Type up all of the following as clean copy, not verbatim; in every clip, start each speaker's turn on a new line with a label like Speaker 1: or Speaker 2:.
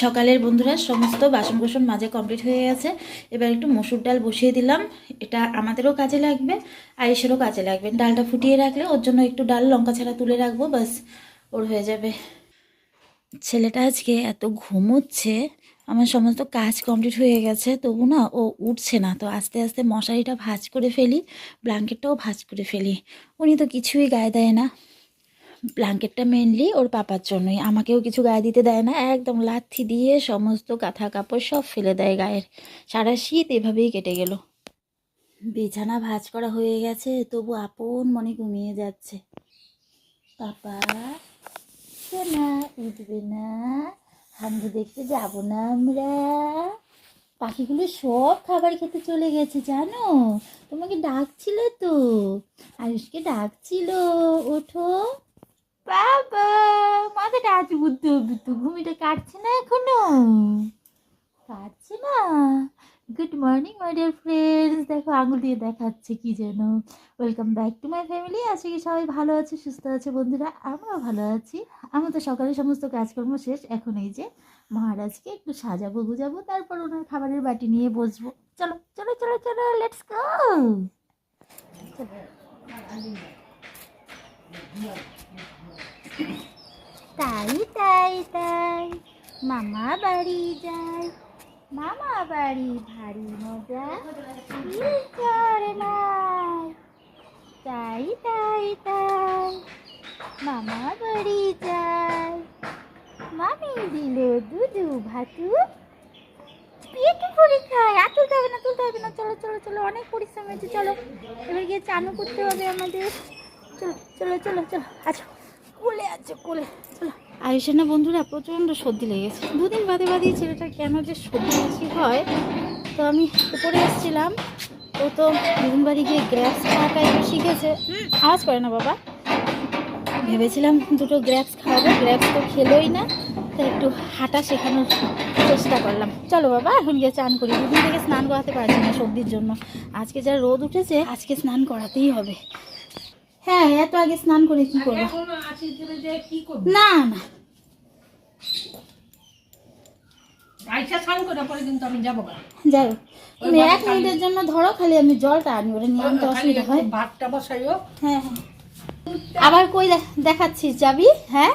Speaker 1: সকালের বন্ধুরা সমস্ত বাসন কোসন মাজা কমপ্লিট হয়ে গেছে। এবার একটু মসুর ডাল বসিয়ে দিলাম। এটা আমাদেরও কাজে লাগবে, আয়েশেরও কাজে লাগবে। ডালটা ফুটিয়ে রাখলে ওর জন্য একটু ডাল লঙ্কা ছাড়া তুলে রাখবো, বাস ওর হয়ে যাবে। ছেলেটা আজকে এত ঘুমোচ্ছে, আমার সমস্ত কাজ কমপ্লিট হয়ে গেছে, তবু না ও উঠছে না। তো আস্তে আস্তে মশারিটা ভাঁজ করে ফেলি, ব্ল্যাঙ্কেটটাও ভাঁজ করে ফেলি। উনি তো কিছুই গায়ে দেয় না। ব্ল্যাঙ্কেটটা মেনলি ওর পাপার জন্যই, আমাকেও কিছু গায়ে দিতে দেয় না। একদম লাথি দিয়ে সমস্ত কাঁথা কাপড় সব ফেলে দেয় গায়ের। সারা শীত এভাবেই কেটে গেল। বিছানা ভাঁজ করা হয়ে গেছে, তবু আপন মনে ঘুমিয়ে যাচ্ছে। পাপা না, উঠবে না? হাঙ্গু দেখতে যাবো না আমরা? পাখিগুলো সব খাবার খেতে চলে গেছে জানো, তোমাকে ডাকছিল তো, আয়ুষকে ডাকছিল, ওঠো বাবা, মাথাটা আজ বুদ্ধি হবে তো, ঘুমিটা কাটছে না এখনো, কাটছে না। Good morning my dear friends, দেখো আঙুল দিয়ে দেখাচ্ছে কি যেন। Welcome back to my family. আজকে কি সবাই ভালো আছে, সুস্থ আছে বন্ধুরা? আমরাও ভালো আছি। আমার তো সকালে সমস্ত কাজকর্ম শেষ, এখন এই যে মহারাজকে একটু সাজাবো গুজাবো, তারপর ওনার খাবারের বাটি নিয়ে বসবো। চলো চলো চলো চলো, লেটস গো। তাই তাই তাই, মামা বাড়ি যাই, মামা বাড়ি ভারী মজা করে নাই। তাই তাই তাই, মামা বাড়ি যাই, মামি দিল দুধু ভাতু, পেটে করে খায়। আর তুলতে হবে না, তুলতে হবে না, চলো চলো চলো, অনেক পরিশ্রম হয়েছে। চলো এবার গিয়ে চানু করতে হবে আমাদের। চলো চলো চলো চলো, আচ্ছা কোলে আছে কোলে, চলো। আয়ুষের না বন্ধুরা প্রচণ্ড সর্দি লেগেছে, দুদিন বাদে বাদেই ছেলেটা কেন যে সর্দি বেশি হয়। তো আমি উপরে এসেছিলাম, ও তো দুদিন বাড়ি গিয়ে গ্র্যাপস খাওয়াটা একটু শিখেছে। আওয়াজ করে না বাবা। ভেবেছিলাম দুটো গ্র্যাপস খাওয়াবো, গ্র্যাপস তো খেলোই না, তাই একটু হাঁটা শেখানোর চেষ্টা করলাম। চলো বাবা এখন গিয়ে চান করি, দুদিন থেকে স্নান করাতে পারছি না সর্দির জন্য। আজকে যা রোদ উঠেছে, আজকে স্নান করাতেই হবে। হ্যাঁ, এত আগে স্নান করে কি করবো? না না, যাই হোক তুমি 1 মিনিটের জন্য ধরো, খালি আমি জলটা আনি, ওটা নিয়ে আনতে অসুবিধা হয়। ভাতটা বসাইও। হ্যাঁ হ্যাঁ, আবার কই দেখাচ্ছিস যাবি? হ্যাঁ,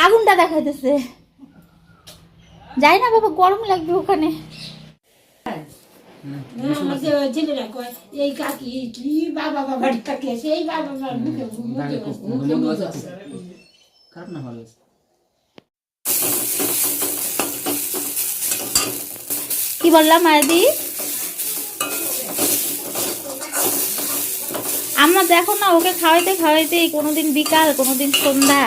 Speaker 1: আগুনটা দেখাইতেছে। যাই না বাবা, গরম লাগবে ওখানে। এই কাকি কি বাবা বাবার কাকি আছে, এই বাবা বাবার মুখে খারাপ না, ভালো আছে। কি বললাম মায়াদি? আমরা দেখো না, ওকে খাওয়াইতে খাওয়াইতে কোনোদিন বিকাল, কোনোদিন সন্ধ্যা,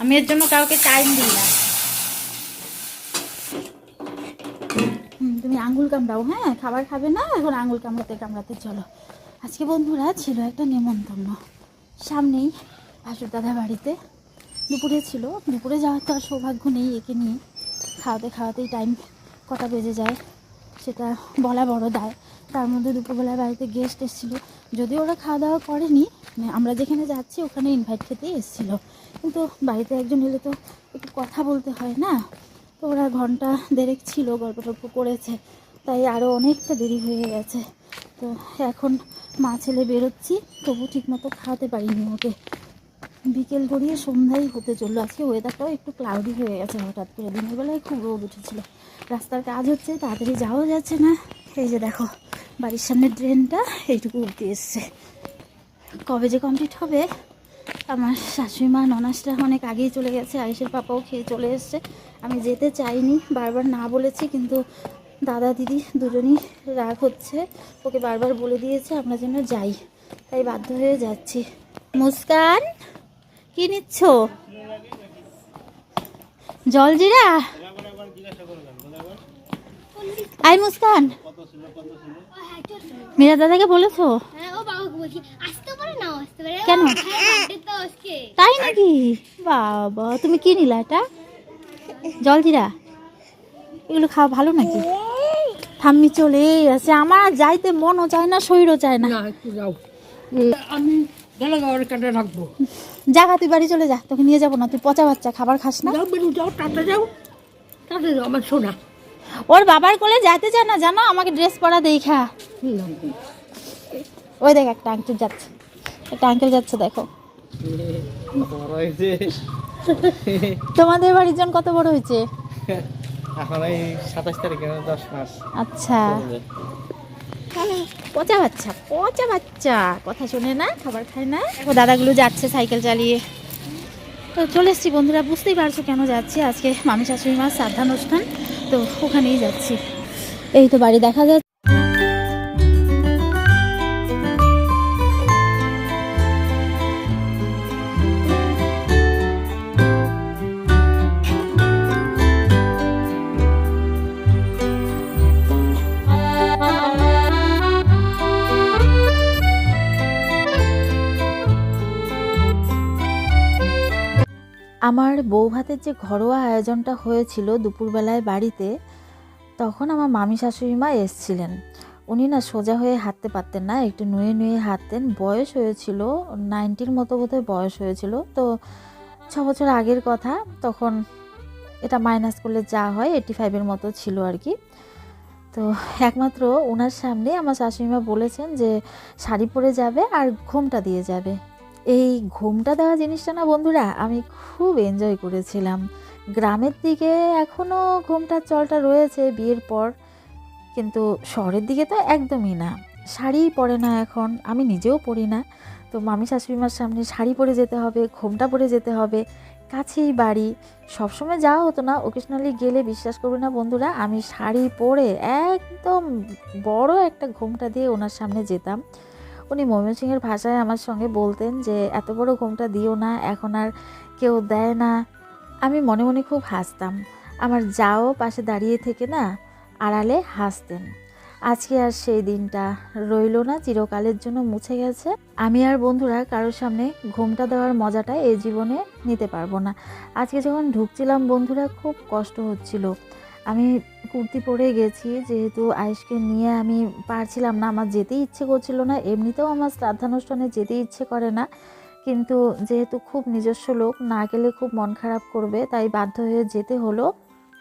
Speaker 1: আমি এর জন্য কাউকে টাইম দিই না। তুমি আঙুল কামড়াও, হ্যাঁ খাবার খাবে না এখন, আঙুল কামড়াতে কামড়াতে চলো। আজকে বন্ধুরা ছিল একটা নেমন্তন্ন সামনেই, ভাসুর দাদা বাড়িতে। দুপুরে ছিল, দুপুরে যাওয়ার তো আর সৌভাগ্য নেই, একে নিয়ে খাওয়াতে খাওয়াতেই টাইম কটা বেজে যায় সেটা বলা বড় দায়। তার মধ্যে দুপুরবেলায় বাড়িতে গেস্ট এসেছিলো, যদিও ওরা খাওয়া দাওয়া করেনি, মানে আমরা যেখানে যাচ্ছি ওখানে ইনভাইট খেতেই এসেছিলো, কিন্তু বাড়িতে একজন এলে তো একটু কথা বলতে হয় না। তো ওরা ঘন্টা দেড়েক ছিল, গল্প টল্প করেছে, তাই আরও অনেকটা দেরি হয়ে গেছে। তো এখন মা ছেলে বেরোচ্ছি, তবু ঠিকমতো খাওয়াতে পারিনি ওকে। বিকেল গড়িয়ে সন্ধ্যাই হতে চললো। আজকে ওয়েদারটাও একটু ক্লাউডি হয়ে গেছে হঠাৎ করে, দিনের বেলায় খুব রোদ উঠেছিল। রাস্তার কাজ হচ্ছে, তাড়াতাড়ি যাওয়া যাচ্ছে না। এই যে দেখো বাড়ির সামনে ড্রেনটা এইটুকু উঠতে এসছে, কবে যে কমপ্লিট হবে। আমার শাশুড়ি মা ননাসটা অনেক আগেই চলে গেছে, আয়েশের পাপাও খেয়ে চলে এসছে। আমি যেতে চাইনি, বারবার না বলেছি, কিন্তু দাদা দিদি দুজনই রাগ হচ্ছে, ওকে বারবার বলে দিয়েছে আমরা যেন যাই, তাই বাধ্য হয়ে যাচ্ছি। মুস্কান কি নিচ্ছ? জলজিরা? আই মুস্কান, মীরা দাদাকে বলেছো? কেন? তাই নাকি? বাবা তুমি কি নিলা? এটা জলজিরা, এগুলো খাওয়া ভালো নাকি? ঠাম্মি চলেই আছে, আমার যাইতে মনও চায় না, শরীরও চায় না। আমি রাখবো, জাগা তুই বাড়ি চলে যা, তোকে নিয়ে যাবো না, তুই পচা বাচ্চা খাবার খাস না। যাও,
Speaker 2: তাহলে আমার শোনা
Speaker 1: ওর বাবার কোলে যাইতে চায় না জানো, আমাকে ড্রেস পরা দেখা। ওই দেখ একটা আঙ্কেল যাচ্ছে, একটা আঙ্কেল যাচ্ছে দেখো। তোমাদের বাড়ির জন কত বড় হয়েছে?
Speaker 3: এখন এই 27 তারিখে 10 মাস।
Speaker 1: আচ্ছা, পচা বাচ্চা, পচা বাচ্চা, কথা শোনে না, খাবার খায় না। ও দাদাগুলো যাচ্ছে সাইকেল চালিয়ে। তো চলে এসছি বন্ধুরা, বুঝতেই পারছো কেন যাচ্ছি, আজকে মামি শাশুড়ি মার শ্রাদ্ধানুষ্ঠান, তো ওখানেই যাচ্ছি। এই তো বাড়ি দেখা যাচ্ছে। আমার বউ ভাতের যে ঘরোয়া আয়োজনটা হয়েছিল দুপুরবেলায় বাড়িতে, তখন আমার মামি শাশুড়ি মা এসছিলেন। উনি না সোজা হয়ে হাঁটতে পারতেন না, একটু নুয়ে নুয়ে হাঁটতেন। বয়স হয়েছিল 90-র মতো বোধহয় বয়স হয়েছিল। তো 6 বছর আগের কথা, তখন এটা মাইনাস করলে যা হয় 85-এর মতো ছিল আর কি। তো একমাত্র ওনার সামনে আমার শাশুড়ি মা বলেছেন যে শাড়ি পরে যাবে আর ঘোমটা দিয়ে যাবে। এই ঘোমটা দেওয়া জিনিসটা না বন্ধুরা আমি খুব এনজয় করেছিলাম। গ্রামের দিকে এখনও ঘোমটার চলটা রয়েছে বিয়ের পর, কিন্তু শহরের দিকে তো একদমই না। শাড়ি পরে না এখন, আমি নিজেও পরি না। তো মামি শাশুড়িমার সামনে শাড়ি পরে যেতে হবে, ঘোমটা পরে যেতে হবে, কাছেই বাড়ি। সবসময় যাওয়া হতো না, ওকেশনালি গেলে বিশ্বাস করবে না বন্ধুরা, আমি শাড়ি পরে একদম বড় একটা ঘোমটা দিয়ে ওনার সামনে যেতাম। উনি ময়মনসিংহের ভাষায় আমার সঙ্গে বলতেন যে এত বড় ঘোমটা দিও না, এখন আর কেউ দেয় না। আমি মনে মনে খুব হাসতাম। আমার যাও পাশে দাঁড়িয়ে থেকে না আড়ালে হাসতেন। আজকে আর সেই দিনটা রইল না, চিরকালের জন্য মুছে গেছে। আমি আর বন্ধুরা কারোর সামনে ঘোমটা দেওয়ার মজাটা এই জীবনে নিতে পারবো না। আজকে যখন ঢুকছিলাম বন্ধুরা খুব কষ্ট হচ্ছিল। আমি কুর্তি পরে গেছি, যেহেতু আয়েশকে নিয়ে আমি পারছিলাম না, আমার যেতেই ইচ্ছে করছিল না। এমনিতেও আমার শ্রাদ্ধানুষ্ঠানে যেতে ইচ্ছে করে না, কিন্তু যেহেতু খুব নিজস্ব লোক, না গেলে খুব মন খারাপ করবে, তাই বাধ্য হয়ে যেতে হলো।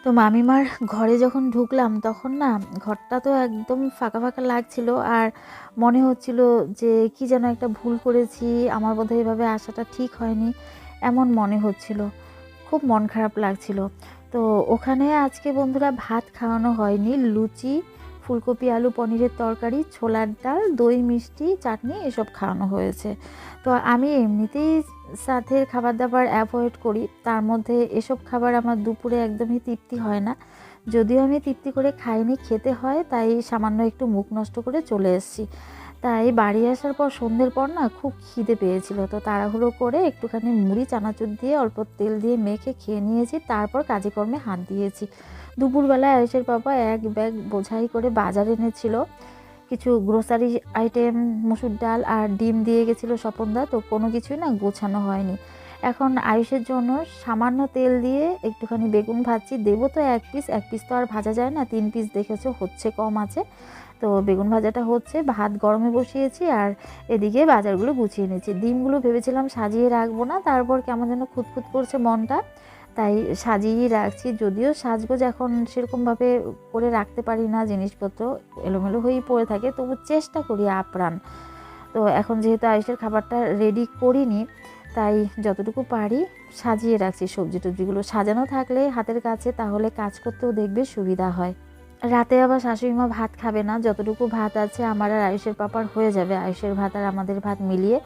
Speaker 1: তো মামিমার ঘরে যখন ঢুকলাম তখন না ঘরটা তো একদম ফাঁকা ফাঁকা লাগছিল, আর মনে হচ্ছিল যে কি যেন একটা ভুল করেছি, আমার বোধহয় এভাবে আসাটা ঠিক হয়নি, এমন মনে হচ্ছিল। খুব মন খারাপ লাগছিল। তো ওখানে আজকে বন্ধুরা ভাত খাওয়ানো হয়নি, লুচি, ফুলকপি আলু পনিরের তরকারি, ছোলার ডাল, দই মিষ্টি চাটনি এসব খাওয়ানো হয়েছে। তো আমি এমনিতেই সাথের খাবার দাবার অ্যাভয়েড করি, তার মধ্যে এসব খাবার আমার দুপুরে একদমই তৃপ্তি হয় না। যদিও আমি তৃপ্তি করে খাইনি, খেতে হয়, তাই সামান্য একটু মুখ নষ্ট করে চলে এসেছি। তাই বাড়ি আসার পর সন্ধ্যের পর না খুব খিদে পেয়েছিল, তো তাড়াহুড়ো করে একটুখানি মুড়ি চানাচুর দিয়ে অল্প তেল দিয়ে মেখে খেয়ে নিয়েছি, তারপর কাজে কর্মে হাত দিয়েছি। দুপুরবেলায় আয়েশের বাবা এক ব্যাগ বোঝাই করে বাজার এনেছিল, কিছু গ্রোসারি আইটেম, মুসুর ডাল আর ডিম দিয়ে গেছিলো স্বপনদা, তো কোনো কিছুই না গোছানো হয়নি। এখন আয়ুষের জন্য সামান্য তেল দিয়ে একটুখানি বেগুন ভাজছি, দেবো তো এক পিস তো আর ভাজা যায় না, 3 পিস দেখেছো হচ্ছে, কম আছে। তো বেগুন ভাজাটা হচ্ছে, ভাত গরমে বসিয়েছি, আর এদিকে বাজারগুলো গুছিয়ে নিয়েছি। ডিমগুলো ভেবেছিলাম সাজিয়ে রাখবো না, তারপর কেমন যেন খুঁতখুত করছে মনটা, তাই সাজিয়েই রাখছি। যদিও সাজগোজ এখন সেরকমভাবে করে রাখতে পারি না, জিনিসপত্র এলোমেলো হয়েই পড়ে থাকে, তবু চেষ্টা করি আপ্রাণ। তো এখন যেহেতু আয়েশের খাবারটা রেডি করিনি, তাই যতটুকু পারি সাজিয়ে রাখছি। সবজি টবজিগুলো সাজানো থাকলে হাতের কাছে, তাহলে কাজ করতেও দেখবে সুবিধা হয়। রাতে আবার শাশুড়ি মা ভাত খাবে না, যতটুকু ভাত আছে আমার আর আয়েশের পাপার হয়ে যাবে, আয়েশের ভাত আর আমাদের ভাত মিলিয়ে।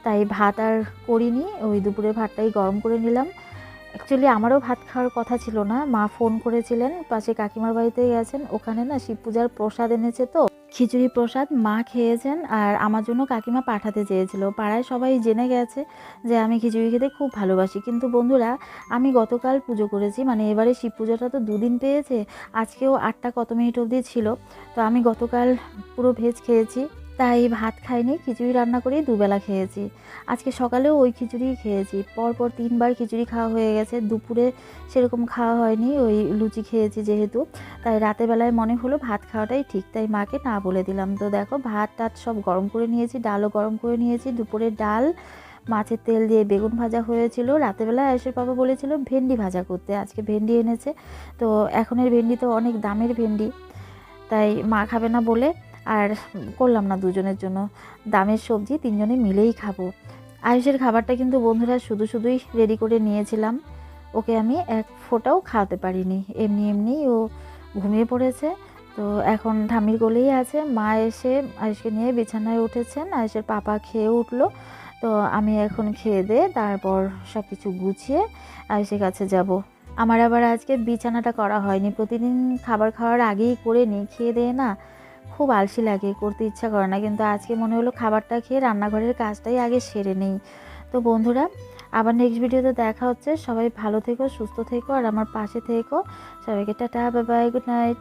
Speaker 1: তাই ভাত আর করিনি, ওই দুপুরের ভাতটাই গরম করে নিলাম। অ্যাকচুয়ালি আমারও ভাত খাওয়ার কথা ছিল না, মা ফোন করেছিলেন, পাশে কাকিমার বাড়িতে গেছেন, ওখানে না শিব পূজার প্রসাদ এনেছে, তো খিচুড়ি প্রসাদ মা খেয়েছেন, আর আমার জন্য কাকিমা পাঠাতে চেয়েছিল। পাড়ায় সবাই জেনে গেছে যে আমি খিচুড়ি খেতে খুব ভালোবাসি। কিন্তু বন্ধুরা আমি গতকাল পুজো করেছি, মানে এবারে শিব পুজোটা তো 2 দিন পেয়েছে, আজকেও 8টা কত মিনিট অবধি ছিল, তো আমি গতকাল পুরো ভেজ খেয়েছি, তাই ভাত খাইনি, খিচুড়ি রান্না করে দুবেলা খেয়েছি। আজকে সকালেও ওই খিচুড়ি খেয়েছি, পরপর 3 বার খিচুড়ি খাওয়া হয়ে গেছে। দুপুরে সেরকম খাওয়া হয়নি, ওই লুচি খেয়েছি যেহেতু, তাই রাতের বেলায় মনে হলো ভাত খাওয়াটাই ঠিক, তাই মাকে না বলে দিলাম। তো দেখো ভাত টাত সব গরম করে নিয়েছি, ডালও গরম করে নিয়েছি। দুপুরে ডাল, মাছের তেল দিয়ে বেগুন ভাজা হয়েছিল। রাতেবেলা আয়েশের বাবা বলেছিল ভেন্ডি ভাজা করতে, আজকে ভেন্ডি এনেছে। তো এখনের ভেন্ডি তো অনেক দামের ভেন্ডি, তাই মা খাবে না বলে আর করলাম না দুজনের জন্য। দামের সবজি, তিনজনে মিলেই খাবো। আয়েশের খাবারটা কিন্তু বন্ধুরা শুধুই রেডি করে নিয়েছিলাম, ওকে আমি এক ফোঁটাও খাওয়াতে পারিনি, এমনি এমনি ও ঘুমিয়ে পড়েছে। তো এখন ঠাম্মির কোলেই আছে। মা এসে আয়েশকে নিয়ে বিছানায় উঠেছেন, আয়েশের পাপা খেয়ে উঠলো। তো আমি এখন খেয়ে দিয়ে তারপর সব কিছু গুছিয়ে আয়েশের কাছে যাব। আমার আবার আজকে বিছানাটা করা হয়নি, প্রতিদিন খাবার খাওয়ার আগেই করে নিই, খেয়ে দিয়ে না খুব আলসি লাগে, করতে ইচ্ছা করে না। কিন্তু আজকে মনে হলো খাবারটা খেয়ে রান্নাঘরের কাজটাই আগে সেরে নেই। তো বন্ধুরা, আবার নেক্সট ভিডিওতে দেখা হচ্ছে। সবাই ভালো থেকো, সুস্থ থেকো আর আমার পাশে থেকো। সবাইকে tata, bye bye, good night.